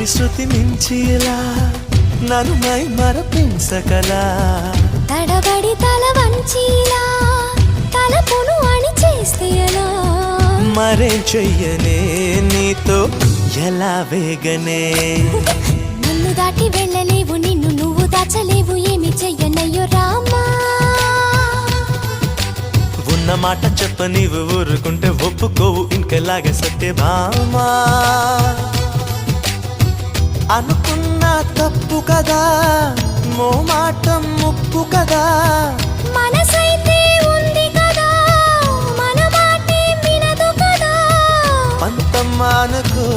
శృతి మించిలా నన్ను మై మరపించగలా తడబడి తల వంచిలా తలపును అణి చేస్తే ఎలా మరేం చెయ్యనే నీతో ఎలా వేగనే నన్ను దాటి వెళ్ళలేవు నిన్ను నువ్వు దాచలేవు ఏమి చెయ్యనయ్యో రామా ఉన్న మాట చెప్ప నీవు ఊరుకుంటే ఒప్పుకోవు ఇంకెలాగే సత్యభామా అనుకున్నా తప్పు కదా మో మాట ముప్పు కదా మనసైతే ఉంది కదా మన మాటే వినదు కదా పంతమ్మానుకో